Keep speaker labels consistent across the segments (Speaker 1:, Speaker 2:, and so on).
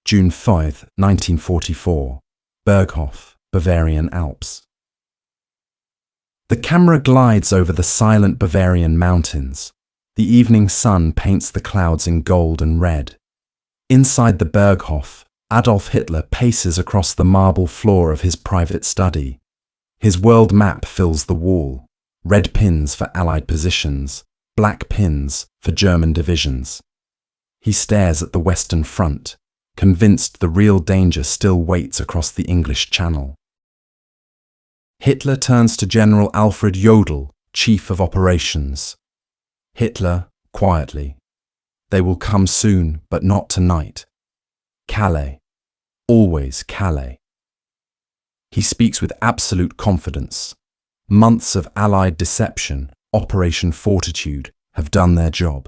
Speaker 1: June 5, 1944, Berghof, Bavarian Alps. The camera glides over the silent Bavarian mountains. The evening sun paints the clouds in gold and red. Inside the Berghof, Adolf Hitler paces across the marble floor of his private study. His world map fills the wall, red pins for Allied positions, black pins for German divisions. He stares at the Western Front, convinced the real danger still waits across the English Channel. Hitler turns to General Alfred Jodl, Chief of Operations. Hitler, quietly. They will come soon, but not tonight. Calais. Always Calais. He speaks with absolute confidence. Months of Allied deception, Operation Fortitude, have done their job.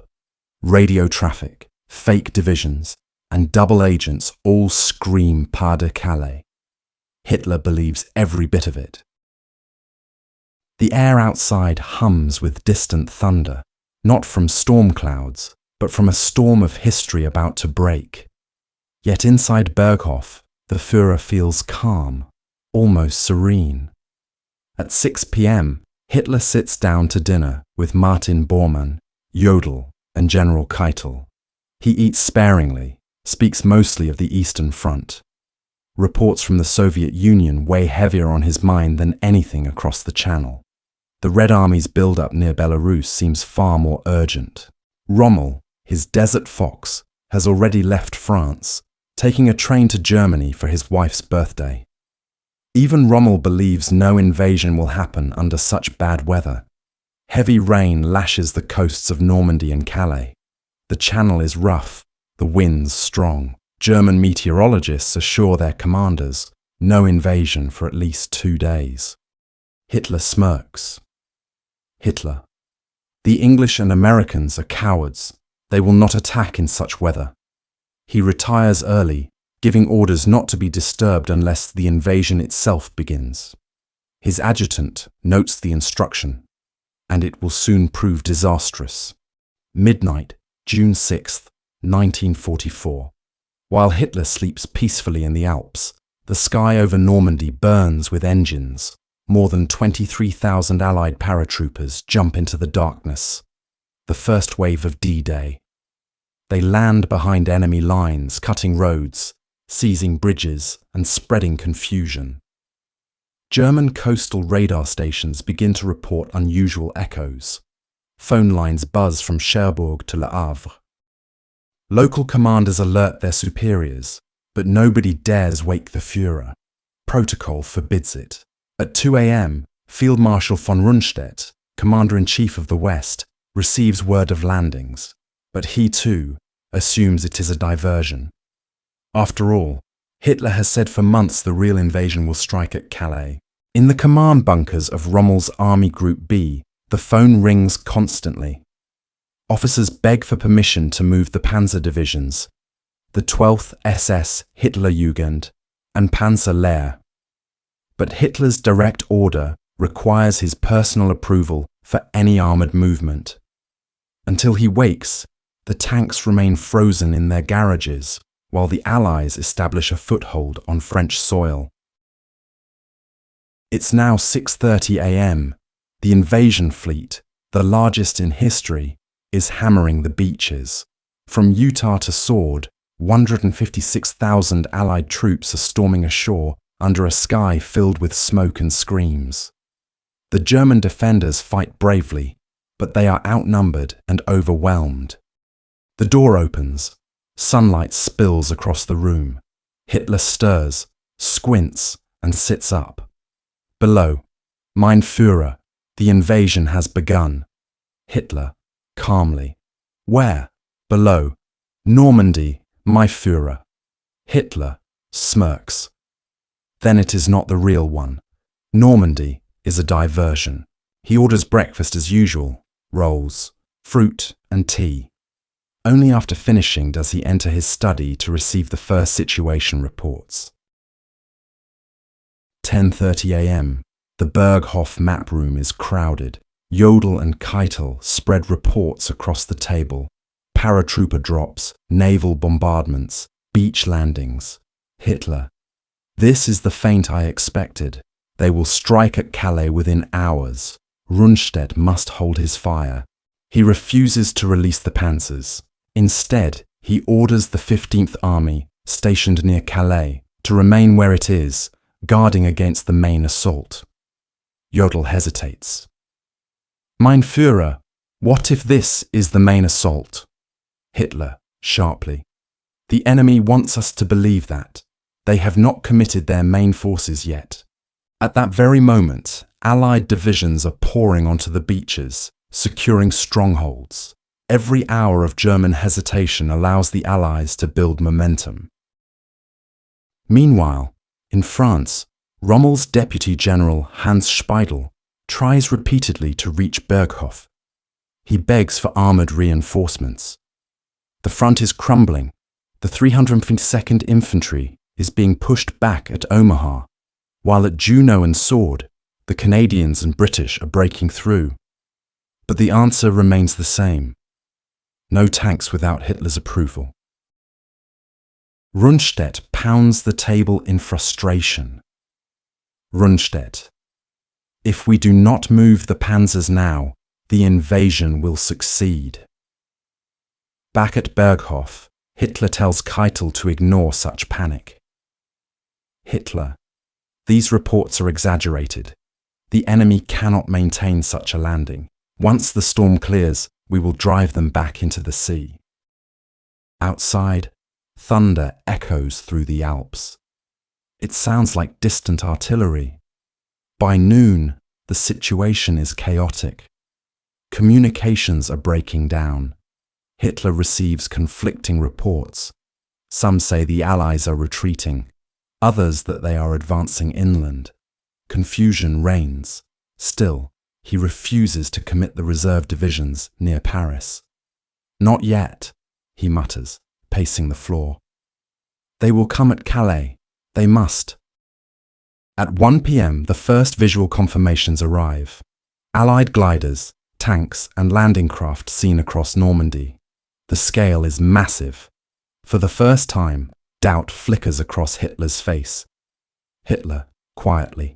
Speaker 1: Radio traffic, fake divisions, and double agents all scream Pas de Calais. Hitler believes every bit of it. The air outside hums with distant thunder, not from storm clouds, but from a storm of history about to break. Yet inside Berghof, the Führer feels calm, almost serene. At 6 p.m., Hitler sits down to dinner with Martin Bormann, Jodl, and General Keitel. He eats sparingly, speaks mostly of the Eastern Front. Reports from the Soviet Union weigh heavier on his mind than anything across the Channel. The Red Army's build-up near Belarus seems far more urgent. Rommel, his desert fox, has already left France, taking a train to Germany for his wife's birthday. Even Rommel believes no invasion will happen under such bad weather. Heavy rain lashes the coasts of Normandy and Calais. The Channel is rough, the winds strong. German meteorologists assure their commanders no invasion for at least 2 days. Hitler smirks. Hitler. The English and Americans are cowards. They will not attack in such weather. He retires early, giving orders not to be disturbed unless the invasion itself begins. His adjutant notes the instruction, and it will soon prove disastrous. Midnight, June 6, 1944. While Hitler sleeps peacefully in the Alps, the sky over Normandy burns with engines. More than 23,000 Allied paratroopers jump into the darkness. The first wave of D-Day. They land behind enemy lines, cutting roads, seizing bridges, and spreading confusion. German coastal radar stations begin to report unusual echoes. Phone lines buzz from Cherbourg to Le Havre. Local commanders alert their superiors, but nobody dares wake the Führer. Protocol forbids it. At 2 a.m., Field Marshal von Rundstedt, Commander-in-Chief of the West, receives word of landings, but he too assumes it is a diversion. After all, Hitler has said for months the real invasion will strike at Calais. In the command bunkers of Rommel's Army Group B, the phone rings constantly. Officers beg for permission to move the panzer divisions, the 12th SS Hitlerjugend and Panzer Lehr. But Hitler's direct order requires his personal approval for any armoured movement. Until he wakes, the tanks remain frozen in their garages, while the Allies establish a foothold on French soil. It's now 6:30 a.m. The invasion fleet, the largest in history, is hammering the beaches. From Utah to Sword, 156,000 Allied troops are storming ashore under a sky filled with smoke and screams. The German defenders fight bravely, but they are outnumbered and overwhelmed. The door opens. Sunlight spills across the room. Hitler stirs, squints, and sits up. Below, Mein Führer, the invasion has begun. Hitler, calmly. Where? Below. Normandy, my Führer. Hitler smirks. Then it is not the real one. Normandy is a diversion. He orders breakfast as usual, rolls, fruit and tea. Only after finishing does he enter his study to receive the first situation reports. 10:30 a.m. The Berghof map room is crowded. Jodl and Keitel spread reports across the table. Paratrooper drops, naval bombardments, Beach landings. Hitler. This is the feint I expected. They will strike at Calais within hours. Rundstedt must hold his fire. He refuses to release the panzers. Instead, he orders the 15th Army, stationed near Calais, to remain where it is, guarding against the main assault. Jodl hesitates. Mein Führer, what if this is the main assault? Hitler, sharply. The enemy wants us to believe that. They have not committed their main forces yet. At that very moment, Allied divisions are pouring onto the beaches, securing strongholds. Every hour of German hesitation allows the Allies to build momentum. Meanwhile, in France, Rommel's Deputy General Hans Speidel tries repeatedly to reach Berghof. He begs for armoured reinforcements. The front is crumbling. The 352nd Infantry is being pushed back at Omaha, while at Juno and Sword, the Canadians and British are breaking through. But the answer remains the same. No tanks without Hitler's approval. Rundstedt pounds the table in frustration. Rundstedt. If we do not move the panzers now, the invasion will succeed. Back at Berghof, Hitler tells Keitel to ignore such panic. Hitler. These reports are exaggerated. The enemy cannot maintain such a landing. Once the storm clears, we will drive them back into the sea. Outside, thunder echoes through the Alps. It sounds like distant artillery. By noon, the situation is chaotic. Communications are breaking down. Hitler receives conflicting reports. Some say the Allies are retreating, others that they are advancing inland. Confusion reigns. Still, he refuses to commit the reserve divisions near Paris. Not yet, he mutters, pacing the floor. They will come at Calais. They must. At 1 p.m., the first visual confirmations arrive. Allied gliders, tanks, and landing craft seen across Normandy. The scale is massive. For the first time, doubt flickers across Hitler's face. Hitler, quietly.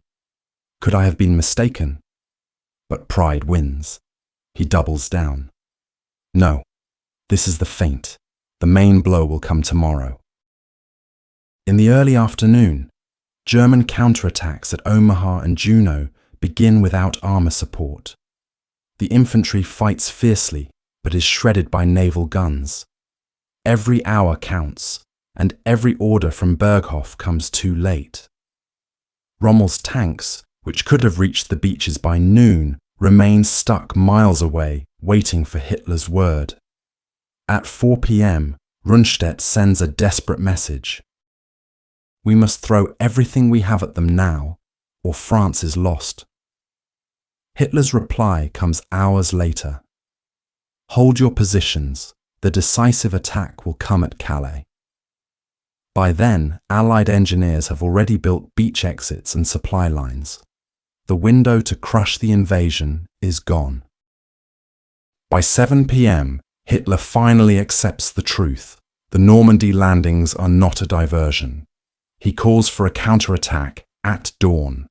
Speaker 1: Could I have been mistaken? But pride wins. He doubles down. No, this is the feint. The main blow will come tomorrow. In the early afternoon, German counterattacks at Omaha and Juno begin without armour support. The infantry fights fiercely, but is shredded by naval guns. Every hour counts, and every order from Berghof comes too late. Rommel's tanks, which could have reached the beaches by noon, remain stuck miles away, waiting for Hitler's word. At 4 p.m., Rundstedt sends a desperate message. We must throw everything we have at them now, or France is lost. Hitler's reply comes hours later. Hold your positions. The decisive attack will come at Calais. By then, Allied engineers have already built beach exits and supply lines. The window to crush the invasion is gone. By 7 p.m., Hitler finally accepts the truth. The Normandy landings are not a diversion. He calls for a counterattack at dawn.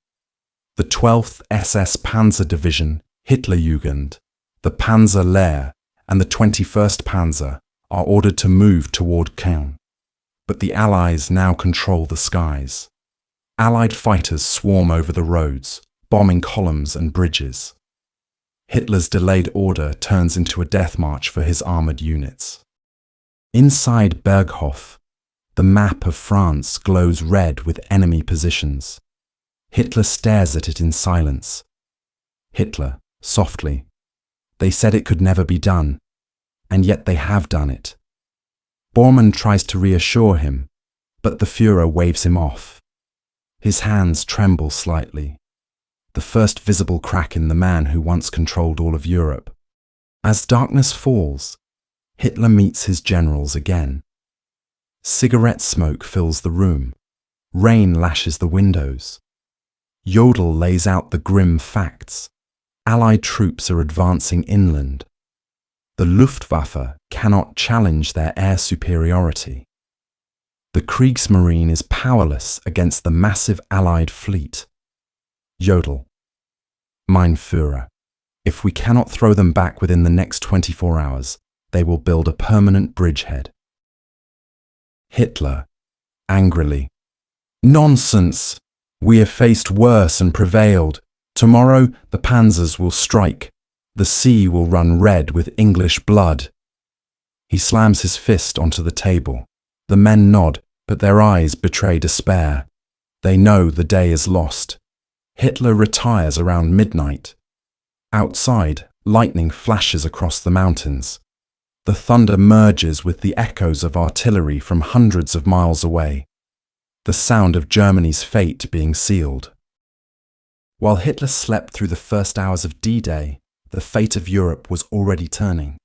Speaker 1: The 12th SS Panzer Division, Hitlerjugend, the Panzer Lehr, and the 21st Panzer are ordered to move toward Caen. But the Allies now control the skies. Allied fighters swarm over the roads, bombing columns and bridges. Hitler's delayed order turns into a death march for his armoured units. Inside Berghof, the map of France glows red with enemy positions. Hitler stares at it in silence. Hitler, softly. They said it could never be done, and yet they have done it. Bormann tries to reassure him, but the Führer waves him off. His hands tremble slightly. The first visible crack in the man who once controlled all of Europe. As darkness falls, Hitler meets his generals again. Cigarette smoke fills the room. Rain lashes the windows. Jodl lays out the grim facts. Allied troops are advancing inland. The Luftwaffe cannot challenge their air superiority. The Kriegsmarine is powerless against the massive Allied fleet. Jodl. Mein Führer. If we cannot throw them back within the next 24 hours, they will build a permanent bridgehead. Hitler. Angrily. Nonsense! We have faced worse and prevailed. Tomorrow the panzers will strike. The sea will run red with English blood. He slams his fist onto the table. The men nod, but their eyes betray despair. They know the day is lost. Hitler retires around midnight. Outside, lightning flashes across the mountains. The thunder merges with the echoes of artillery from hundreds of miles away. The sound of Germany's fate being sealed. While Hitler slept through the first hours of D-Day, the fate of Europe was already turning.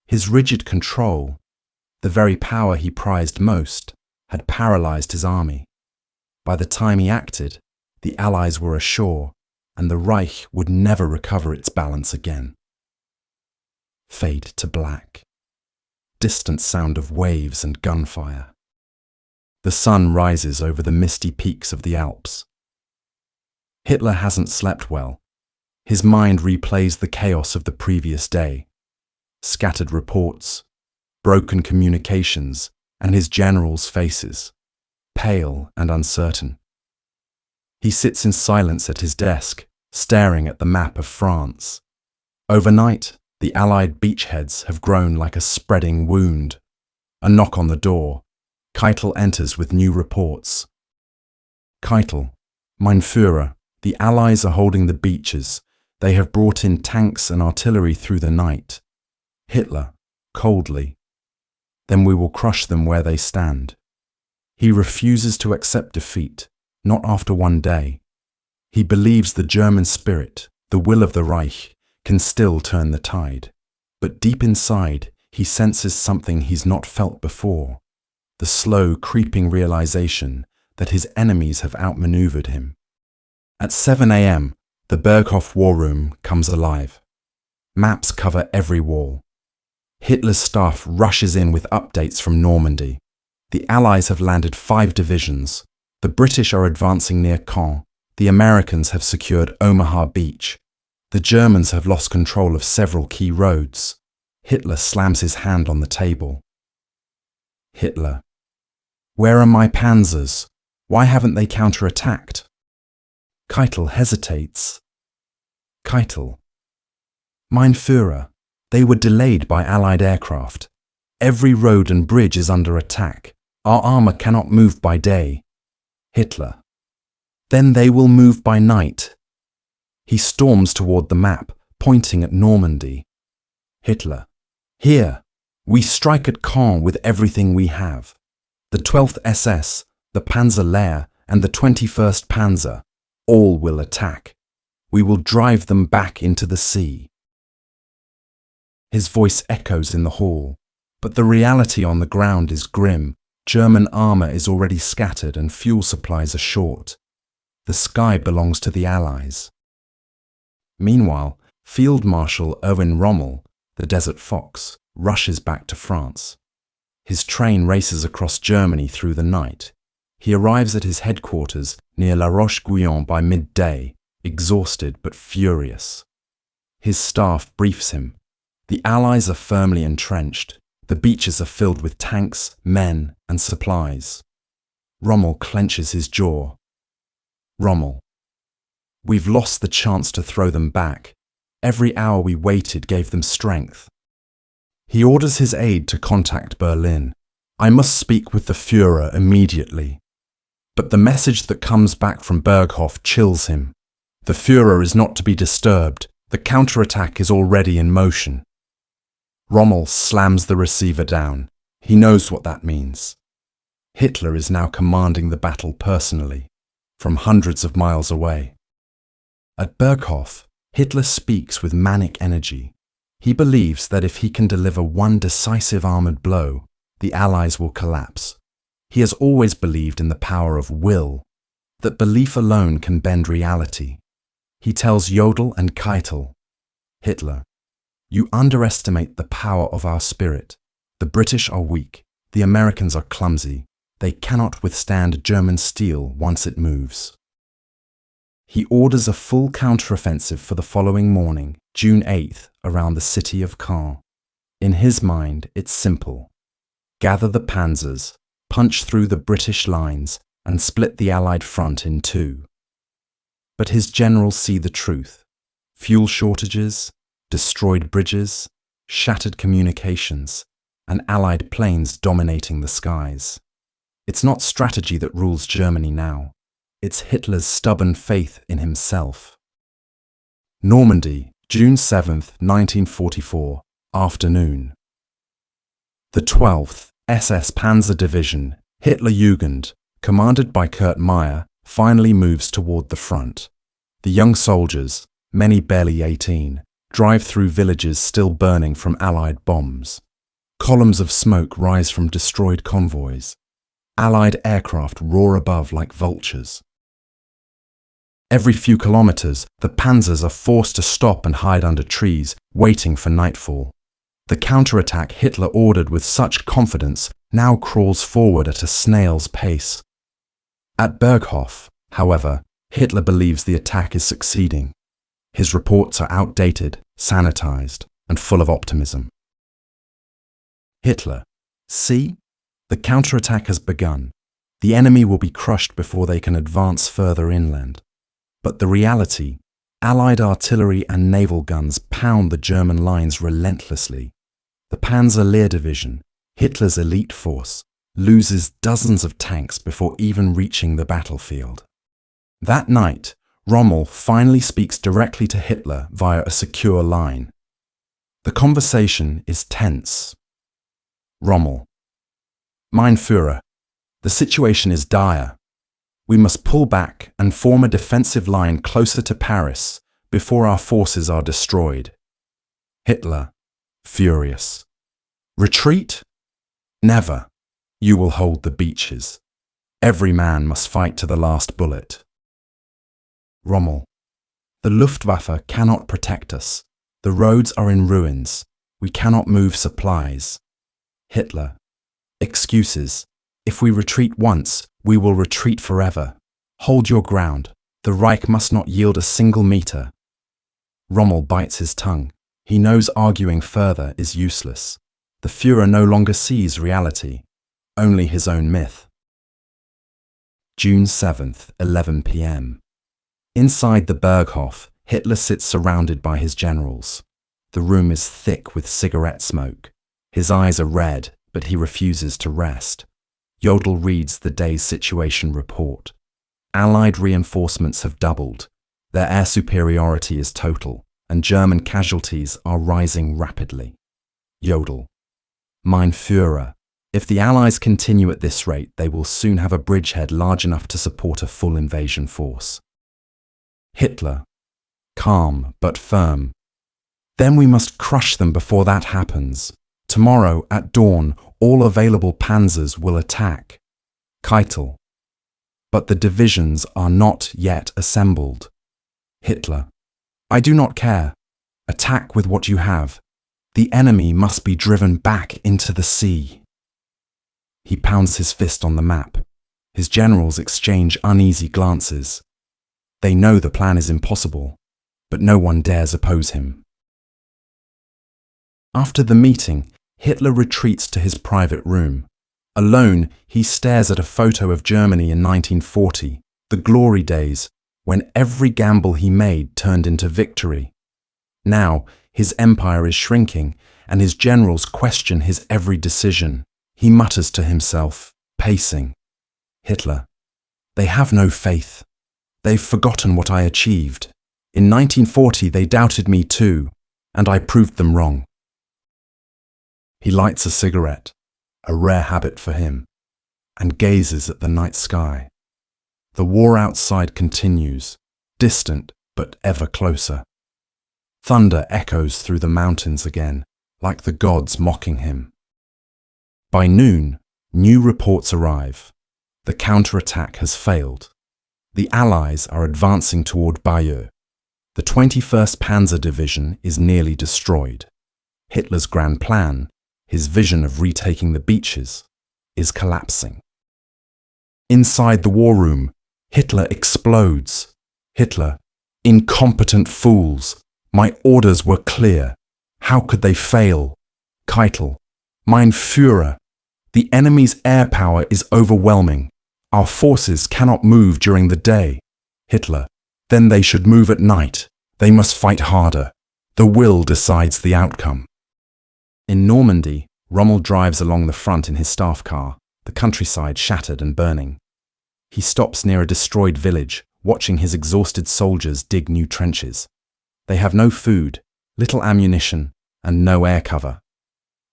Speaker 1: His rigid control, the very power he prized most, had paralyzed his army. By the time he acted, the Allies were ashore, and the Reich would never recover its balance again. Fade to black. Distant sound of waves and gunfire. The sun rises over the misty peaks of the Alps. Hitler hasn't slept well. His mind replays the chaos of the previous day. Scattered reports, broken communications, and his generals' faces, pale and uncertain. He sits in silence at his desk, staring at the map of France. Overnight, the Allied beachheads have grown like a spreading wound. A knock on the door. Keitel enters with new reports. Keitel. Mein Führer, the Allies are holding the beaches. They have brought in tanks and artillery through the night. Hitler, coldly. Then we will crush them where they stand. He refuses to accept defeat, not after one day. He believes the German spirit, the will of the Reich, can still turn the tide. But deep inside, he senses something he's not felt before. The slow, creeping realization that his enemies have outmaneuvered him. At 7 a.m., the Berghof war room comes alive. Maps cover every wall. Hitler's staff rushes in with updates from Normandy. The Allies have landed 5 divisions. The British are advancing near Caen. The Americans have secured Omaha Beach. The Germans have lost control of several key roads. Hitler slams his hand on the table. Hitler. Where are my panzers? Why haven't they counterattacked? Keitel hesitates. Keitel. Mein Führer, they were delayed by Allied aircraft. Every road and bridge is under attack. Our armor cannot move by day. Hitler. Then they will move by night. He storms toward the map, pointing at Normandy. Hitler. Here, we strike at Caen with everything we have. The 12th SS, the Panzer Lehr, and the 21st Panzer, all will attack. We will drive them back into the sea. His voice echoes in the hall, but the reality on the ground is grim. German armor is already scattered and fuel supplies are short. The sky belongs to the Allies. Meanwhile, Field Marshal Erwin Rommel, the Desert Fox, rushes back to France. His train races across Germany through the night. He arrives at his headquarters near La Roche-Guyon by midday, exhausted but furious. His staff briefs him. The Allies are firmly entrenched. The beaches are filled with tanks, men, and supplies. Rommel clenches his jaw. Rommel. We've lost the chance to throw them back. Every hour we waited gave them strength. He orders his aide to contact Berlin. I must speak with the Führer immediately. But the message that comes back from Berghof chills him. The Führer is not to be disturbed. The counterattack is already in motion. Rommel slams the receiver down. He knows what that means. Hitler is now commanding the battle personally, from hundreds of miles away. At Berghof, Hitler speaks with manic energy. He believes that if he can deliver one decisive armored blow, the Allies will collapse. He has always believed in the power of will, that belief alone can bend reality. He tells Jodl and Keitel, Hitler, you underestimate the power of our spirit. The British are weak. The Americans are clumsy. they cannot withstand German steel once it moves. He orders a full counteroffensive for the following morning, June 8th, around the city of Caen. In his mind, it's simple. Gather the panzers, punch through the British lines, and split the Allied front in two. But his generals see the truth. Fuel shortages, destroyed bridges, shattered communications, and Allied planes dominating the skies. It's not strategy that rules Germany now. It's Hitler's stubborn faith in himself. Normandy, June 7th, 1944, afternoon. The 12th SS Panzer Division, Hitlerjugend, commanded by Kurt Meyer, finally moves toward the front. The young soldiers, many barely 18, drive through villages still burning from Allied bombs. Columns of smoke rise from destroyed convoys. Allied aircraft roar above like vultures. Every few kilometers, the panzers are forced to stop and hide under trees, waiting for nightfall. The counterattack Hitler ordered with such confidence now crawls forward at a snail's pace. At Berghof, however, Hitler believes the attack is succeeding. His reports are outdated, sanitized, and full of optimism. Hitler, see? The counterattack has begun. The enemy will be crushed before they can advance further inland. But the reality, Allied artillery and naval guns pound the German lines relentlessly. The Panzer Lehr Division, Hitler's elite force, loses dozens of tanks before even reaching the battlefield. That night, Rommel finally speaks directly to Hitler via a secure line. The conversation is tense. Rommel: Mein Führer, the situation is dire. We must pull back and form a defensive line closer to Paris before our forces are destroyed. Hitler, furious: Retreat? Never. You will hold the beaches. Every man must fight to the last bullet. Rommel: The Luftwaffe cannot protect us. The roads are in ruins. We cannot move supplies. Hitler: Excuses. If we retreat once, we will retreat forever. Hold your ground. The Reich must not yield a single meter. Rommel bites his tongue. He knows arguing further is useless. The Führer no longer sees reality, only his own myth. June 7th, 11 p.m. Inside the Berghof, Hitler sits surrounded by his generals. The room is thick with cigarette smoke. His eyes are red, but he refuses to rest. Jodl reads the day's situation report. Allied reinforcements have doubled. Their air superiority is total, and German casualties are rising rapidly. Jodl: Mein Führer, if the Allies continue at this rate, they will soon have a bridgehead large enough to support a full invasion force. Hitler, calm but firm: Then we must crush them before that happens. Tomorrow, at dawn, all available panzers will attack. Keitel: But the divisions are not yet assembled. Hitler: I do not care. Attack with what you have. The enemy must be driven back into the sea. He pounds his fist on the map. His generals exchange uneasy glances. They know the plan is impossible, but no one dares oppose him. After the meeting, Hitler retreats to his private room. Alone, he stares at a photo of Germany in 1940, the glory days, when every gamble he made turned into victory. Now, his empire is shrinking, and his generals question his every decision. He mutters to himself, pacing: Hitler, they have no faith. They've forgotten what I achieved. In 1940, they doubted me too, and I proved them wrong. He lights a cigarette, a rare habit for him, and gazes at the night sky. The war outside continues, distant but ever closer. Thunder echoes through the mountains again, like the gods mocking him. By noon, new reports arrive. The counterattack has failed. The Allies are advancing toward Bayeux. The 21st Panzer Division is nearly destroyed. Hitler's grand plan, his vision of retaking the beaches, is collapsing. Inside the war room, Hitler explodes. Hitler, incompetent fools. My orders were clear. How could they fail? Keitel, mein Führer. The enemy's air power is overwhelming. Our forces cannot move during the day. Hitler, then they should move at night. They must fight harder. The will decides the outcome. In Normandy, Rommel drives along the front in his staff car, the countryside shattered and burning. He stops near a destroyed village, watching his exhausted soldiers dig new trenches. They have no food, little ammunition, and no air cover.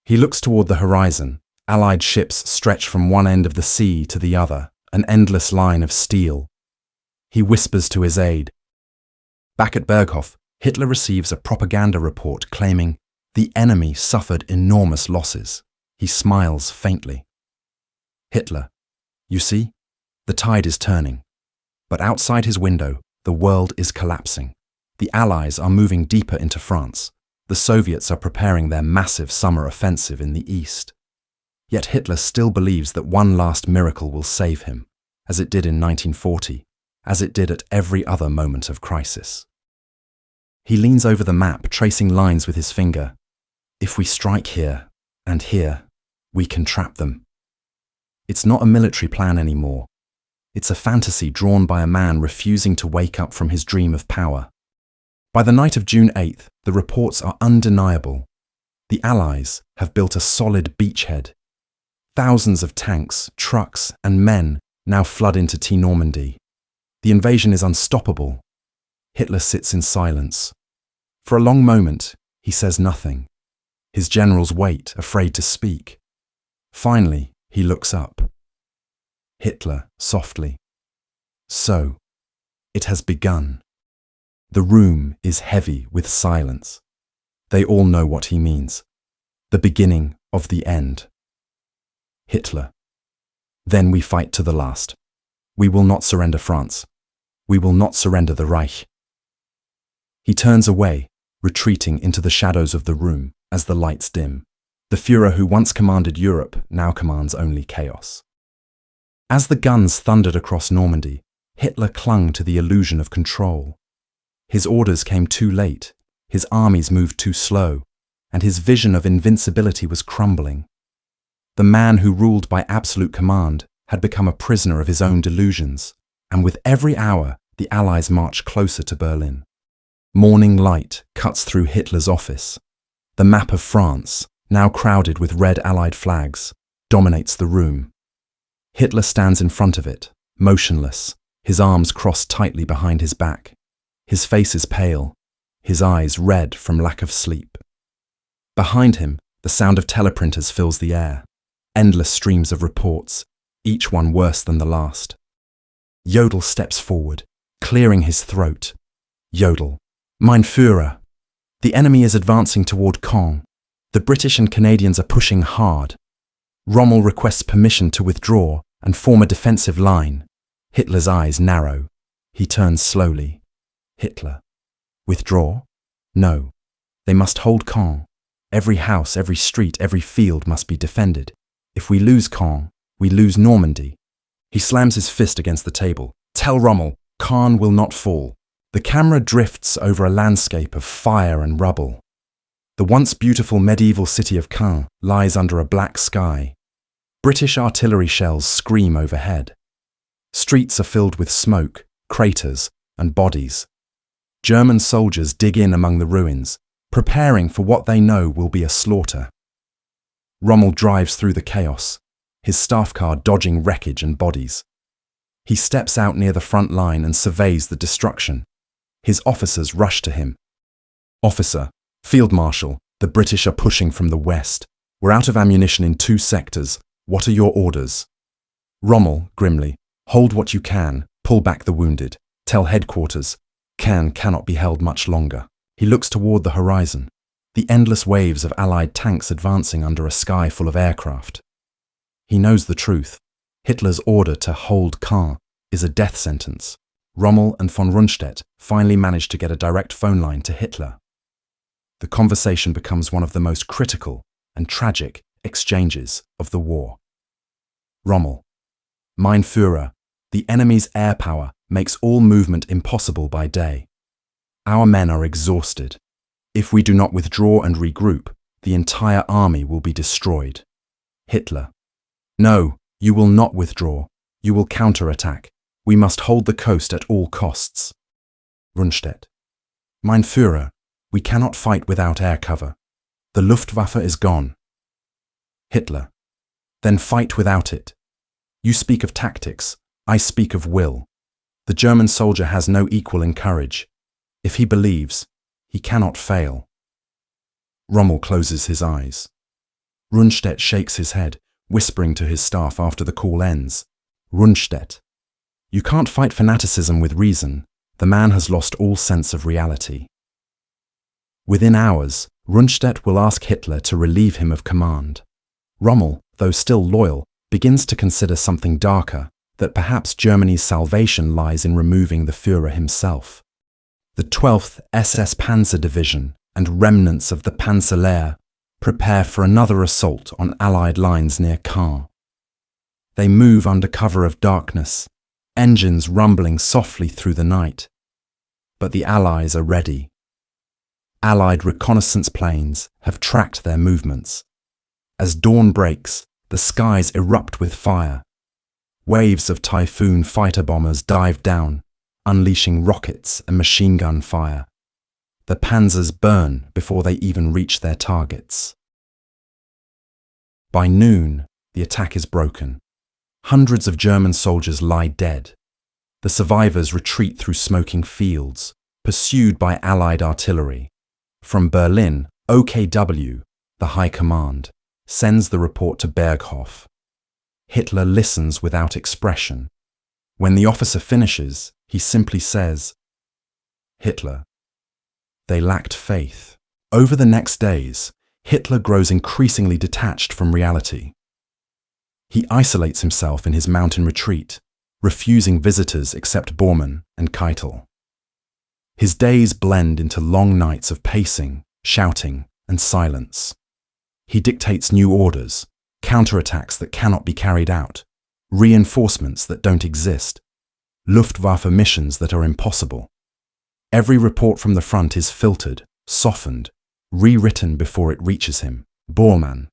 Speaker 1: He looks toward the horizon. Allied ships stretch from one end of the sea to the other, an endless line of steel. He whispers to his aide. Back at Berghof, Hitler receives a propaganda report claiming the enemy suffered enormous losses. He smiles faintly. Hitler, you see, the tide is turning. But outside his window, the world is collapsing. The Allies are moving deeper into France. The Soviets are preparing their massive summer offensive in the east. Yet Hitler still believes that one last miracle will save him, as it did in 1940, as it did at every other moment of crisis. He leans over the map, tracing lines with his finger. If we strike here and here, we can trap them. It's not a military plan anymore. It's a fantasy drawn by a man refusing to wake up from his dream of power. By the night of June 8th, the reports are undeniable. The Allies have built a solid beachhead. Thousands of tanks, trucks, and men now flood into Normandy. The invasion is unstoppable. Hitler sits in silence. For a long moment, he says nothing. His generals wait, afraid to speak. Finally, he looks up. Hitler, softly. So, it has begun. The room is heavy with silence. They all know what he means. The beginning of the end. Hitler. Then we fight to the last. We will not surrender France. We will not surrender the Reich. He turns away, retreating into the shadows of the room as the lights dim. The Führer who once commanded Europe now commands only chaos. As the guns thundered across Normandy, Hitler clung to the illusion of control. His orders came too late, his armies moved too slow, and his vision of invincibility was crumbling. The man who ruled by absolute command had become a prisoner of his own delusions, and with every hour, the Allies marched closer to Berlin. Morning light cuts through Hitler's office. The map of France, now crowded with red Allied flags, dominates the room. Hitler stands in front of it, motionless, his arms crossed tightly behind his back. His face is pale, his eyes red from lack of sleep. Behind him, the sound of teleprinters fills the air. Endless streams of reports, each one worse than the last. Jodl steps forward, clearing his throat. Jodl, mein Führer. The enemy is advancing toward Caen. The British and Canadians are pushing hard. Rommel requests permission to withdraw and form a defensive line. Hitler's eyes narrow. He turns slowly. Hitler. Withdraw? No. They must hold Caen. Every house, every street, every field must be defended. If we lose Caen, we lose Normandy. He slams his fist against the table. Tell Rommel, Caen will not fall. The camera drifts over a landscape of fire and rubble. The once beautiful medieval city of Caen lies under a black sky. British artillery shells scream overhead. Streets are filled with smoke, craters, and bodies. German soldiers dig in among the ruins, preparing for what they know will be a slaughter. Rommel drives through the chaos, his staff car dodging wreckage and bodies. He steps out near the front line and surveys the destruction. His officers rush to him. Officer, Field Marshal, the British are pushing from the west. We're out of ammunition in 2 sectors. What are your orders? Rommel, grimly, hold what you can, pull back the wounded. Tell headquarters, Caen cannot be held much longer. He looks toward the horizon, the endless waves of Allied tanks advancing under a sky full of aircraft. He knows the truth. Hitler's order to hold Caen is a death sentence. Rommel and von Rundstedt finally manage to get a direct phone line to Hitler. The conversation becomes one of the most critical and tragic exchanges of the war. Rommel, Mein Führer, the enemy's air power makes all movement impossible by day. Our men are exhausted. If we do not withdraw and regroup, the entire army will be destroyed. Hitler. No, you will not withdraw. You will counterattack. We must hold the coast at all costs. Rundstedt. Mein Führer, we cannot fight without air cover. The Luftwaffe is gone. Hitler. Then fight without it. You speak of tactics, I speak of will. The German soldier has no equal in courage. If he believes, he cannot fail. Rommel closes his eyes. Rundstedt shakes his head, whispering to his staff after the call ends. Rundstedt. You can't fight fanaticism with reason. The man has lost all sense of reality. Within hours, Rundstedt will ask Hitler to relieve him of command. Rommel, though still loyal, begins to consider something darker, that perhaps Germany's salvation lies in removing the Führer himself. The 12th SS Panzer Division and remnants of the Panzerlehr prepare for another assault on Allied lines near Caen. They move under cover of darkness, engines rumbling softly through the night. But the Allies are ready. Allied reconnaissance planes have tracked their movements. As dawn breaks, the skies erupt with fire. Waves of Typhoon fighter bombers dive down, unleashing rockets and machine gun fire. The panzers burn before they even reach their targets. By noon, the attack is broken. Hundreds of German soldiers lie dead. The survivors retreat through smoking fields, pursued by Allied artillery. From Berlin, OKW, the High Command, sends the report to Berghof. Hitler listens without expression. When the officer finishes, he simply says, Hitler. They lacked faith. Over the next days, Hitler grows increasingly detached from reality. He isolates himself in his mountain retreat, refusing visitors except Bormann and Keitel. His days blend into long nights of pacing, shouting, and silence. He dictates new orders, counterattacks that cannot be carried out, reinforcements that don't exist, Luftwaffe missions that are impossible. Every report from the front is filtered, softened, rewritten before it reaches him. Bormann.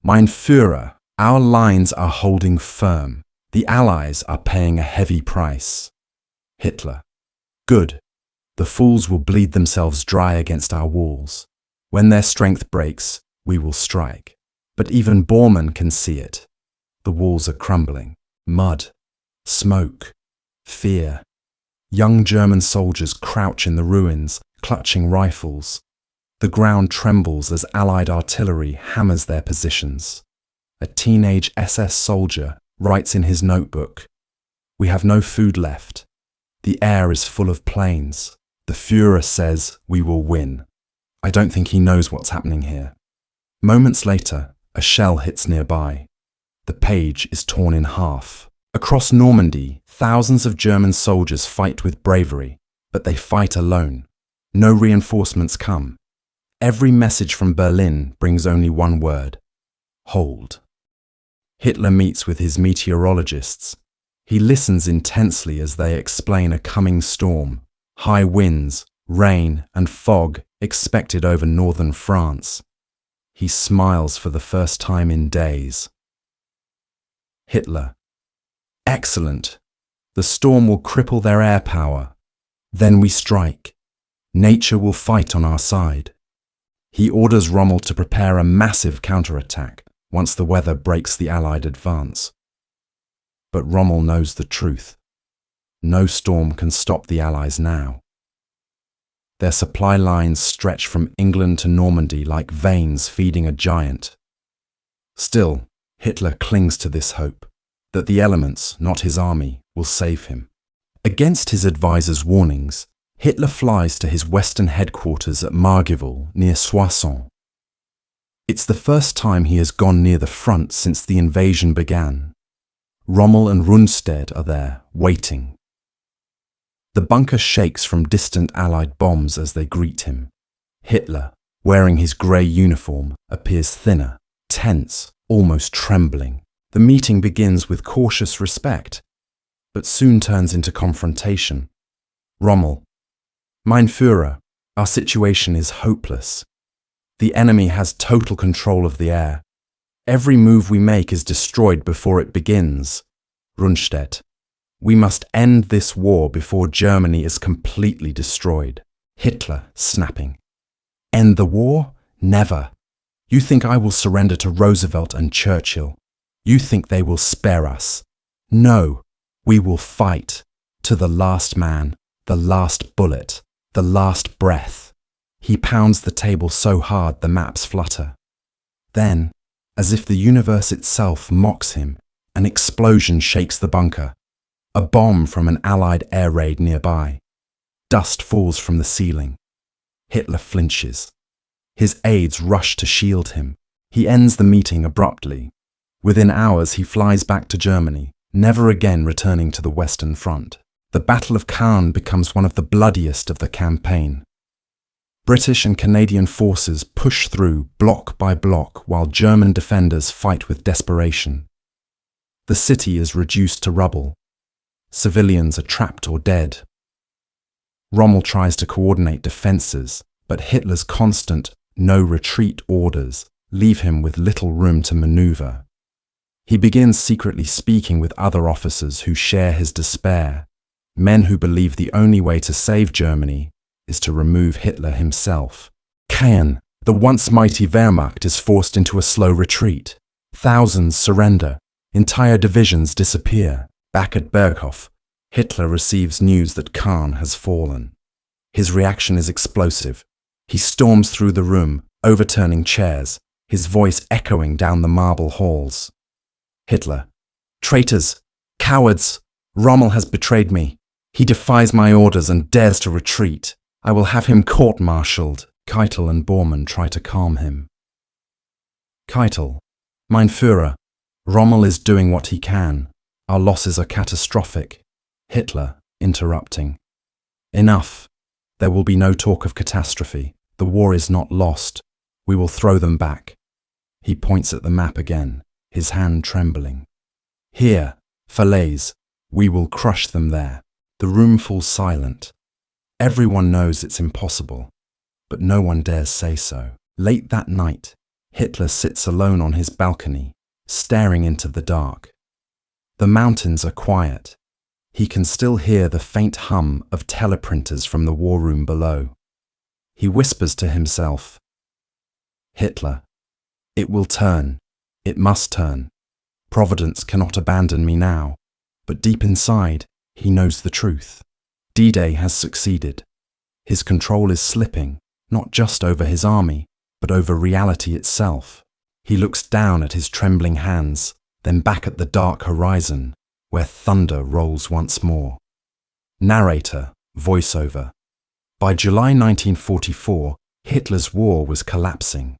Speaker 1: Mein Führer, our lines are holding firm. The Allies are paying a heavy price. Hitler. Good. The fools will bleed themselves dry against our walls. When their strength breaks, we will strike. But even Bormann can see it. The walls are crumbling. Mud. Smoke. Fear. Young German soldiers crouch in the ruins, clutching rifles. The ground trembles as Allied artillery hammers their positions. A teenage SS soldier writes in his notebook, "We have no food left. The air is full of planes. The Führer says we will win." I don't think he knows what's happening here. Moments later, a shell hits nearby. The page is torn in half. Across Normandy, thousands of German soldiers fight with bravery, but they fight alone. No reinforcements come. Every message from Berlin brings only one word: hold. Hitler meets with his meteorologists. He listens intensely as they explain a coming storm, high winds, rain, and fog expected over northern France. He smiles for the first time in days. Hitler. Excellent. The storm will cripple their air power. Then we strike. Nature will fight on our side. He orders Rommel to prepare a massive counterattack once the weather breaks the Allied advance. But Rommel knows the truth. No storm can stop the Allies now. Their supply lines stretch from England to Normandy like veins feeding a giant. Still, Hitler clings to this hope, that the elements, not his army, will save him. Against his advisors' warnings, Hitler flies to his western headquarters at Margival near Soissons. It's the first time he has gone near the front since the invasion began. Rommel and Rundstedt are there, waiting. The bunker shakes from distant Allied bombs as they greet him. Hitler, wearing his grey uniform, appears thinner, tense, almost trembling. The meeting begins with cautious respect, but soon turns into confrontation. Rommel: Mein Führer, our situation is hopeless. The enemy has total control of the air. Every move we make is destroyed before it begins. Rundstedt: We must end this war before Germany is completely destroyed. Hitler, snapping: End the war? Never. You think I will surrender to Roosevelt and Churchill? You think they will spare us? No, we will fight. To the last man, the last bullet, the last breath. He pounds the table so hard the maps flutter. Then, as if the universe itself mocks him, an explosion shakes the bunker. A bomb from an Allied air raid nearby. Dust falls from the ceiling. Hitler flinches. His aides rush to shield him. He ends the meeting abruptly. Within hours he flies back to Germany, never again returning to the Western Front. The Battle of Caen becomes one of the bloodiest of the campaign. British and Canadian forces push through block by block while German defenders fight with desperation. The city is reduced to rubble. Civilians are trapped or dead. Rommel tries to coordinate defences, but Hitler's constant no-retreat orders leave him with little room to manoeuvre. He begins secretly speaking with other officers who share his despair, men who believe the only way to save Germany is to remove Hitler himself. Caen, the once mighty Wehrmacht, is forced into a slow retreat. Thousands surrender. Entire divisions disappear. Back at Berghof, Hitler receives news that Caen has fallen. His reaction is explosive. He storms through the room, overturning chairs, his voice echoing down the marble halls. Hitler: Traitors! Cowards! Rommel has betrayed me. He defies my orders and dares to retreat. I will have him court-martialed. Keitel and Bormann try to calm him. Keitel: Mein Führer, Rommel is doing what he can. Our losses are catastrophic. Hitler, interrupting: Enough. There will be no talk of catastrophe. The war is not lost. We will throw them back. He points at the map again, his hand trembling. Here, Falaise. We will crush them there. The room falls silent. Everyone knows it's impossible, but no one dares say so. Late that night, Hitler sits alone on his balcony, staring into the dark. The mountains are quiet. He can still hear the faint hum of teleprinters from the war room below. He whispers to himself, Hitler, it will turn. It must turn. Providence cannot abandon me now. But deep inside, he knows the truth. D-Day has succeeded. His control is slipping, not just over his army, but over reality itself. He looks down at his trembling hands, then back at the dark horizon, where thunder rolls once more. Narrator, voiceover. By July 1944, Hitler's war was collapsing.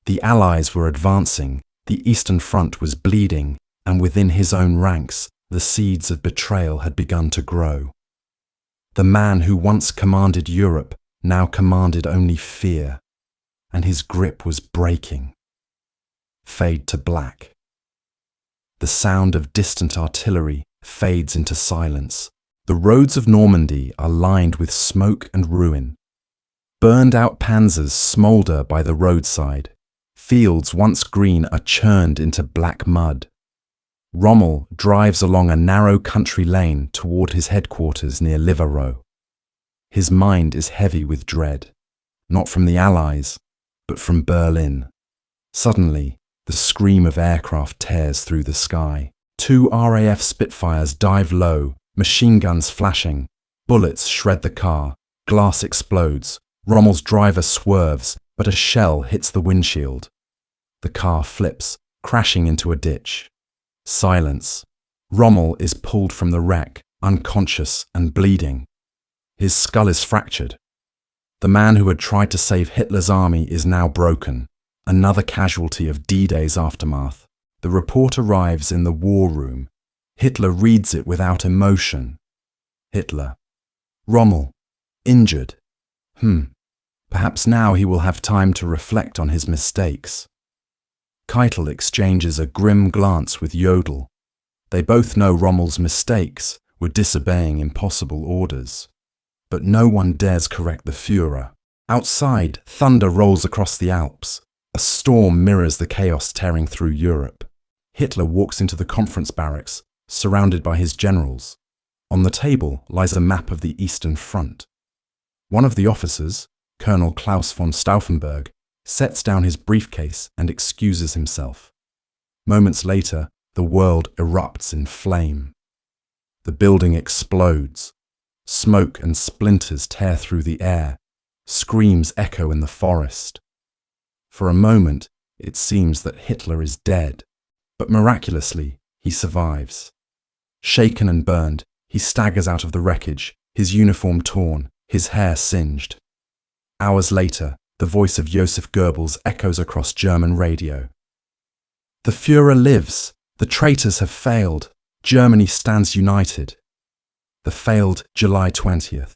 Speaker 1: The Allies were advancing, the Eastern Front was bleeding, and within his own ranks, the seeds of betrayal had begun to grow. The man who once commanded Europe now commanded only fear, and his grip was breaking. Fade to black. The sound of distant artillery fades into silence. The roads of Normandy are lined with smoke and ruin. Burned-out panzers smoulder by the roadside. Fields once green are churned into black mud. Rommel drives along a narrow country lane toward his headquarters near Livarot. His mind is heavy with dread, not from the Allies, but from Berlin. Suddenly, the scream of aircraft tears through the sky. 2 RAF Spitfires dive low, machine guns flashing. Bullets shred the car. Glass explodes. Rommel's driver swerves, but a shell hits the windshield. The car flips, crashing into a ditch. Silence. Rommel is pulled from the wreck, unconscious and bleeding. His skull is fractured. The man who had tried to save Hitler's army is now broken, another casualty of D-Day's aftermath. The report arrives in the war room. Hitler reads it without emotion. Hitler. Rommel. Injured. Perhaps now he will have time to reflect on his mistakes. Keitel exchanges a grim glance with Jodl. They both know Rommel's mistakes were disobeying impossible orders. But no one dares correct the Führer. Outside, thunder rolls across the Alps. A storm mirrors the chaos tearing through Europe. Hitler walks into the conference barracks, surrounded by his generals. On the table lies a map of the Eastern Front. One of the officers, Colonel Klaus von Stauffenberg, sets down his briefcase and excuses himself. Moments later, the world erupts in flame. The building explodes. Smoke and splinters tear through the air. Screams echo in the forest. For a moment, it seems that Hitler is dead, but miraculously, he survives. Shaken and burned, he staggers out of the wreckage, his uniform torn, his hair singed. Hours later, the voice of Joseph Goebbels echoes across German radio. The Führer lives. The traitors have failed. Germany stands united. The failed July 20th.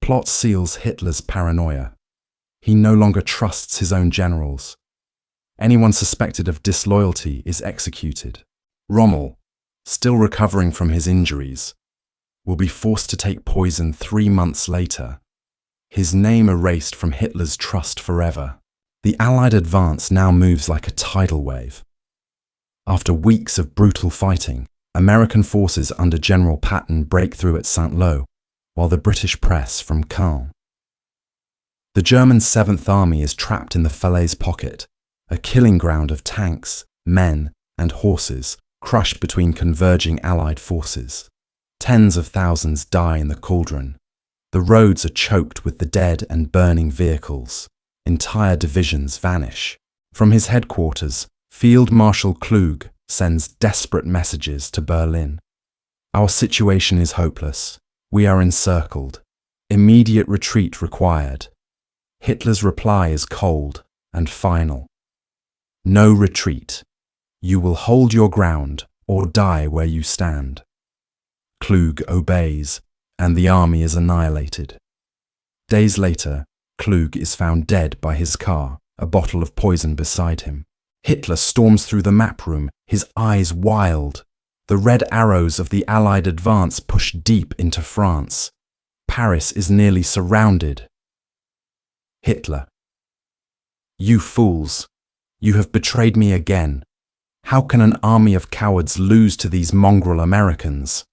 Speaker 1: Plot seals Hitler's paranoia. He no longer trusts his own generals. Anyone suspected of disloyalty is executed. Rommel, still recovering from his injuries, will be forced to take poison 3 months later. His name erased from Hitler's trust forever. The Allied advance now moves like a tidal wave. After weeks of brutal fighting, American forces under General Patton break through at Saint-Lô, while the British press from Caen. The German 7th Army is trapped in the Falaise pocket, a killing ground of tanks, men, and horses crushed between converging Allied forces. Tens of thousands die in the cauldron. The roads are choked with the dead and burning vehicles. Entire divisions vanish. From his headquarters, Field Marshal Klug sends desperate messages to Berlin. Our situation is hopeless. We are encircled. Immediate retreat required. Hitler's reply is cold and final. No retreat. You will hold your ground or die where you stand. Klug obeys, and the army is annihilated. Days later, Klug is found dead by his car, a bottle of poison beside him. Hitler storms through the map room, his eyes wild. The red arrows of the Allied advance push deep into France. Paris is nearly surrounded. Hitler. You fools! You have betrayed me again. How can an army of cowards lose to these mongrel Americans?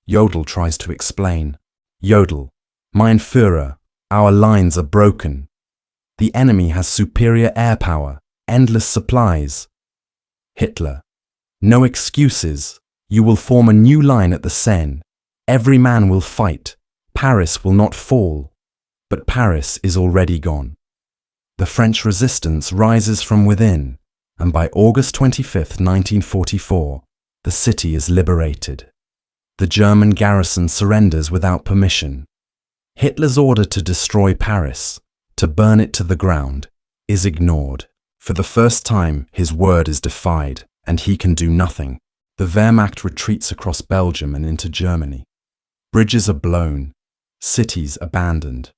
Speaker 1: Jodl tries to explain. Jodl, mein Führer, our lines are broken. The enemy has superior air power, endless supplies. Hitler. No excuses. You will form a new line at the Seine. Every man will fight. Paris will not fall. But Paris is already gone. The French resistance rises from within, and by August 25, 1944, the city is liberated. The German garrison surrenders without permission. Hitler's order to destroy Paris, to burn it to the ground, is ignored. For the first time, his word is defied, and he can do nothing. The Wehrmacht retreats across Belgium and into Germany. Bridges are blown, cities abandoned.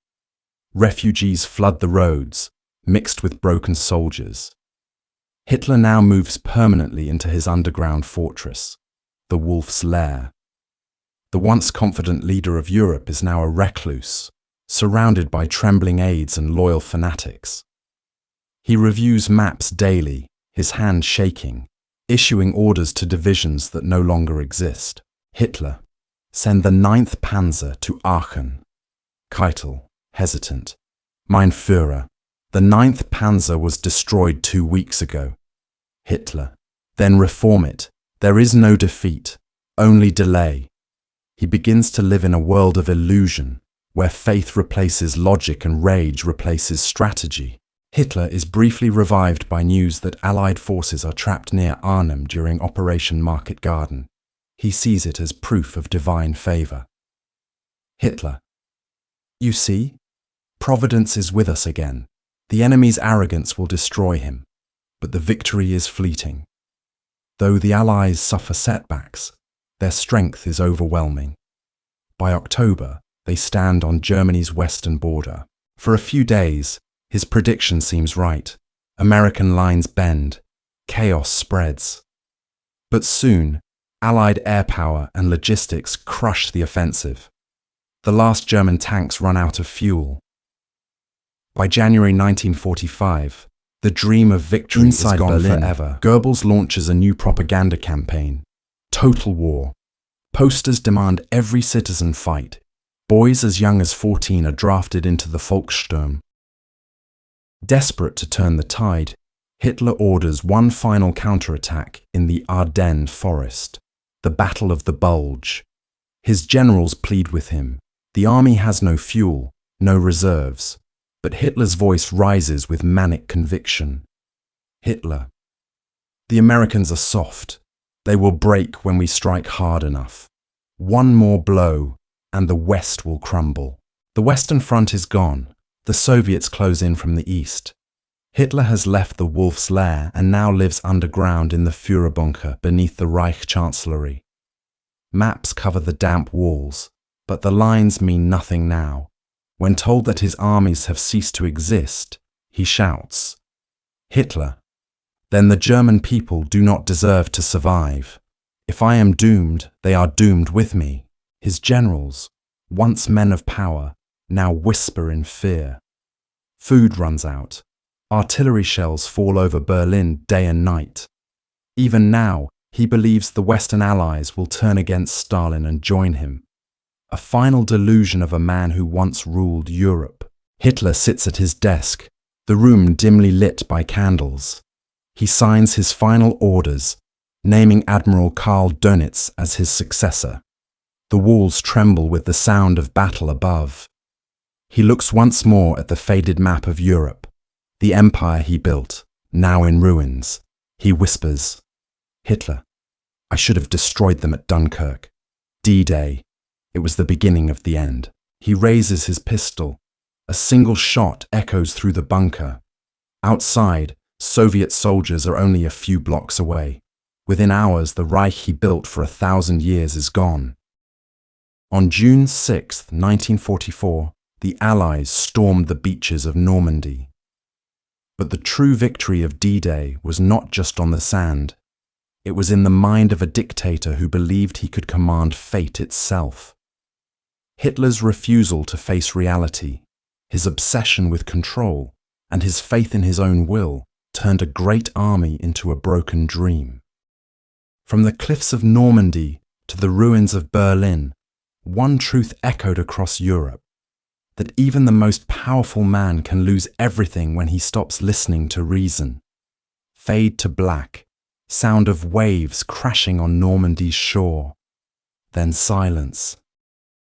Speaker 1: Refugees flood the roads, mixed with broken soldiers. Hitler now moves permanently into his underground fortress, the Wolf's Lair. The once confident leader of Europe is now a recluse, surrounded by trembling aides and loyal fanatics. He reviews maps daily, his hand shaking, issuing orders to divisions that no longer exist. Hitler, send the 9th Panzer to Aachen. Keitel, hesitant. Mein Führer, the 9th Panzer was destroyed 2 weeks ago. Hitler, then reform it. There is no defeat, only delay. He begins to live in a world of illusion, where faith replaces logic and rage replaces strategy. Hitler is briefly revived by news that Allied forces are trapped near Arnhem during Operation Market Garden. He sees it as proof of divine favor. Hitler. You see, Providence is with us again. The enemy's arrogance will destroy him, but the victory is fleeting. Though the Allies suffer setbacks, their strength is overwhelming. By October, they stand on Germany's western border. For a few days, his prediction seems right. American lines bend. Chaos spreads. But soon, Allied air power and logistics crush the offensive. The last German tanks run out of fuel. By January 1945, the dream of victory is gone Berlin. Forever. Goebbels launches a new propaganda campaign. Total war. Posters demand every citizen fight. Boys as young as 14 are drafted into the Volkssturm. Desperate to turn the tide, Hitler orders one final counterattack in the Ardennes forest, the Battle of the Bulge. His generals plead with him. The army has no fuel, no reserves. But Hitler's voice rises with manic conviction. Hitler. The Americans are soft. They will break when we strike hard enough. One more blow, and the West will crumble. The Western Front is gone. The Soviets close in from the east. Hitler has left the Wolf's Lair and now lives underground in the Führerbunker beneath the Reich Chancellery. Maps cover the damp walls, but the lines mean nothing now. When told that his armies have ceased to exist, he shouts, "Hitler, then the German people do not deserve to survive. If I am doomed, they are doomed with me." His generals, once men of power, now whisper in fear. Food runs out. Artillery shells fall over Berlin day and night. Even now, he believes the Western Allies will turn against Stalin and join him. A final delusion of a man who once ruled Europe. Hitler sits at his desk, the room dimly lit by candles. He signs his final orders, naming Admiral Karl Dönitz as his successor. The walls tremble with the sound of battle above. He looks once more at the faded map of Europe, the empire he built, now in ruins. He whispers, "Hitler, I should have destroyed them at Dunkirk. D-Day. It was the beginning of the end." He raises his pistol. A single shot echoes through the bunker. Outside, Soviet soldiers are only a few blocks away. Within hours, the Reich he built for 1,000 years is gone. On June 6, 1944, the Allies stormed the beaches of Normandy. But the true victory of D-Day was not just on the sand. It was in the mind of a dictator who believed he could command fate itself. Hitler's refusal to face reality, his obsession with control, and his faith in his own will turned a great army into a broken dream. From the cliffs of Normandy to the ruins of Berlin, one truth echoed across Europe, that even the most powerful man can lose everything when he stops listening to reason. Fade to black, sound of waves crashing on Normandy's shore. Then silence.